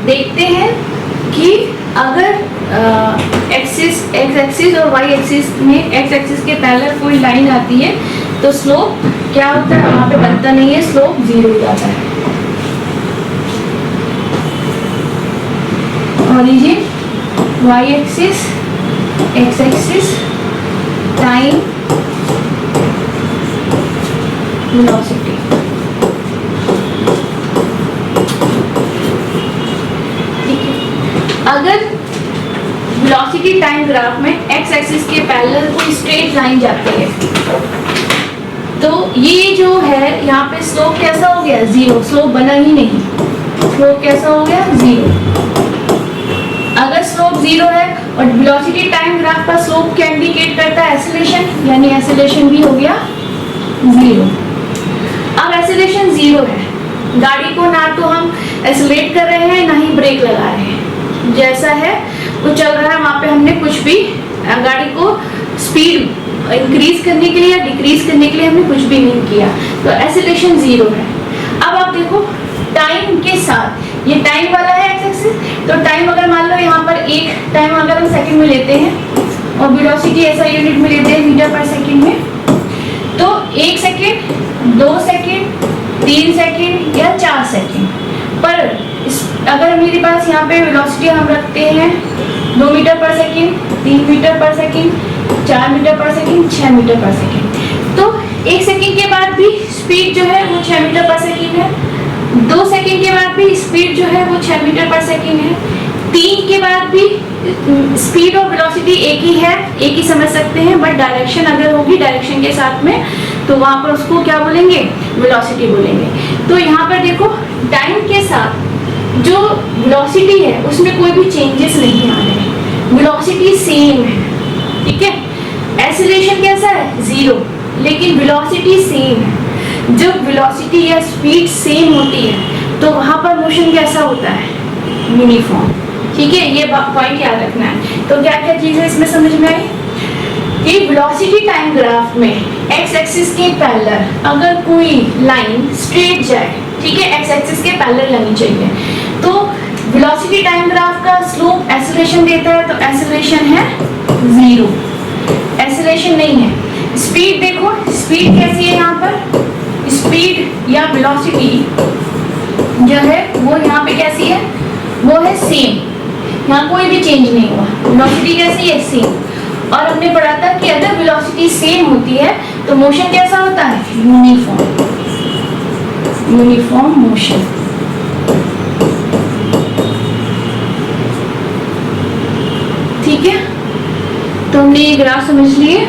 देखते हैं कि अगर एक्स एक्सिस और वाई एक्सिस में एक्स एक्सिस के पैरेलल कोई लाइन आती है तो स्लोप क्या होता है, वहां पे बनता नहीं है, स्लोप 0 हो जाता है। Origin Y axis X axis time velocity. ठीक है, अगर वेलोसिटी टाइम ग्राफ में एक्स एक्सिस के पैरेलल कोई स्ट्रेट लाइन जाती है तो ये जो है यहाँ पे स्लोप कैसा हो गया, 0, स्लोप बना ही नहीं, स्लोप कैसा हो गया, 0। अगर स्लोप 0 है और वेलोसिटी टाइम ग्राफ का स्लोप क्या इंडिकेट करता है, एक्सेलरेशन, यानी एक्सेलरेशन भी हो गया 0। अब एक्सेलरेशन 0 है, गाड़ी को ना तो हम एक्सेलरेट कर रहे हैं ना ही ब्रेक लगा रहे हैं, जैसा है वो चल रहा है, वहां पे हमने कुछ भी गाड़ी को स्पीड इंक्रीज करने के लिए या डिक्रीज करने के लिए हमने कुछ भी नहीं किया, तो एक्सेलरेशन 0 है। अब आप देखो टाइम के साथ, ये टाइम वाला है एक्स एक्सिस, तो टाइम अगर मान लो यहाँ पर एक टाइम अगर हम सेकंड में लेते हैं और वेलोसिटी ऐसा यूनिट में लेते हैं मीटर पर सेकंड में, तो 1 सेकंड, 2 सेकंड, 3 सेकंड या 4 सेकंड पर अगर मेरे पास यहाँ पे वेलोसिटी हम रखते हैं 2 मीटर पर सेकंड, 3 मीटर पर सेकंड, 4 मीटर पर सेकंड, 6 मीटर पर सेकंड, तो 1 सेकंड के बाद भी स्पीड जो है वो 6 मीटर पर सेकंड है, 2 सेकंड के बाद भी स्पीड जो है वो 6 मीटर पर सेकंड है, 3 के बाद भी स्पीड और वेलोसिटी एक ही है, एक ही समझ सकते हैं, बट डायरेक्शन अगर होगी डायरेक्शन के साथ में तो वहां पर उसको क्या बोलेंगे, वेलोसिटी बोलेंगे। तो यहाँ पर देखो टाइम के साथ जो वेलोसिटी है उसमें कोई भी चेंजेस नहीं आ रहे हैं, वेलोसिटी सेम है, ठीक है। एक्सेलरेशन कैसा है, 0, लेकिन वेलोसिटी सेम है। जब वेलोसिटी या स्पीड सेम होती है तो वहां पर मोशन कैसा होता है, यूनिफॉर्म, ठीक है, ये पॉइंट याद रखना है। तो क्या क्या चीजें इसमें समझ में आई कि वेलोसिटी टाइम ग्राफ में एक्स एक्सिस के पैरेलल अगर कोई लाइन स्ट्रेट जाए, ठीक है, एक्स एक्सिस के पैरेलल लगनी चाहिए, तो वेलोसिटी टाइम ग्राफ का स्लोप एक्सेलरेशन देता है, तो एक्सेलरेशन है 0, एक्सेलरेशन नहीं है। स्पीड देखो, स्पीड कैसी है, यहाँ पर स्पीड या वेलोसिटी जो है वो यहाँ पे कैसी है, वो है सेम, यहाँ कोई भी चेंज नहीं हुआ, वेलोसिटी कैसी है, सेम। और हमने पढ़ा था कि अगर वेलोसिटी सेम होती है तो मोशन कैसा होता है, यूनिफॉर्म, यूनिफॉर्म मोशन। ठीक है, तो हमने ये ग्राफ समझ लिए।